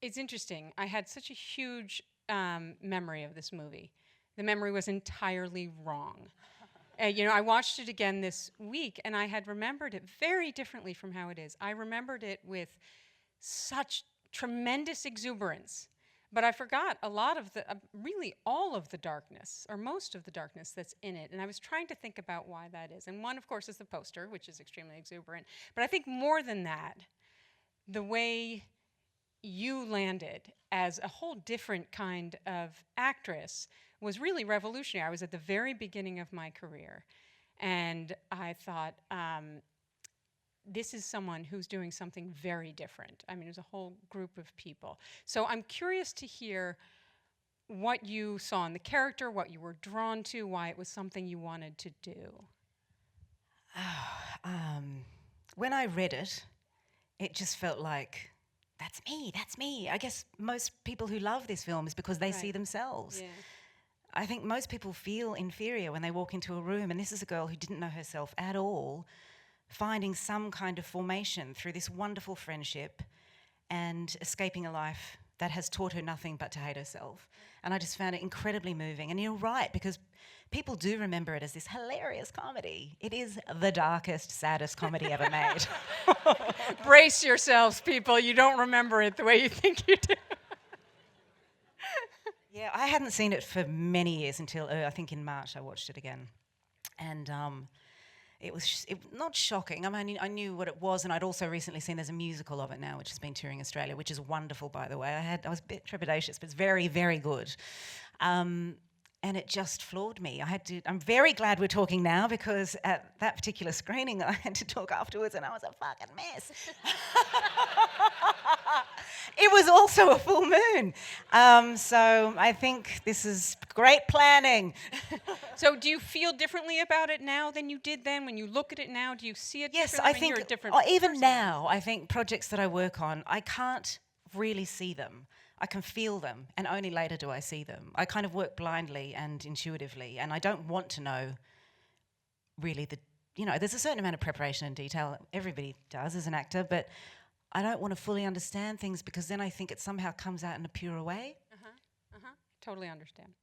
It's interesting. I had such a huge memory of this movie. The memory was entirely wrong. I watched it again this week, and I had remembered it very differently from how it is. I remembered it with such tremendous exuberance, but I forgot a lot of really all of the darkness, or most of the darkness that's in it. And I was trying to think about why that is. And one, of course, is the poster, which is extremely exuberant. But I think more than that, the way you landed as a whole different kind of actress was really revolutionary. I was at the very beginning of my career, and I thought, this is someone who's doing something very different. I mean, there's a whole group of people. So I'm curious to hear what you saw in the character, what you were drawn to, why it was something you wanted to do. When I read it, it just felt like, that's me, that's me. I guess most people who love this film is because they see themselves. Yeah. I think most people feel inferior when they walk into a room, and this is a girl who didn't know herself at all, finding some kind of formation through this wonderful friendship and escaping a life that has taught her nothing but to hate herself. And I just found it incredibly moving. And you're right, because people do remember it as this hilarious comedy. It is the darkest, saddest comedy ever made. Brace yourselves, people. You don't remember it the way you think you do. Yeah, I hadn't seen it for many years until I think in March I watched it again. And it was not shocking. I mean, I knew what it was, and I'd also recently seen there's a musical of it now, which has been touring Australia, which is wonderful, by the way. I was a bit trepidatious, but it's very, very good. And it just floored me. I'm very glad we're talking now, because at that particular screening I had to talk afterwards, and I was a fucking mess. It was also a full moon. So I think this is great planning. So do you feel differently about it now than you did then? When you look at it now, do you see it Yes, differently? I think you're a different even person. now, I think projects that I work on, I can't really see them. I can feel them, and only later do I see them. I kind of work blindly and intuitively, and I don't want to know really there's a certain amount of preparation and detail everybody does as an actor, but I don't want to fully understand things, because then I think it somehow comes out in a purer way. Totally understand.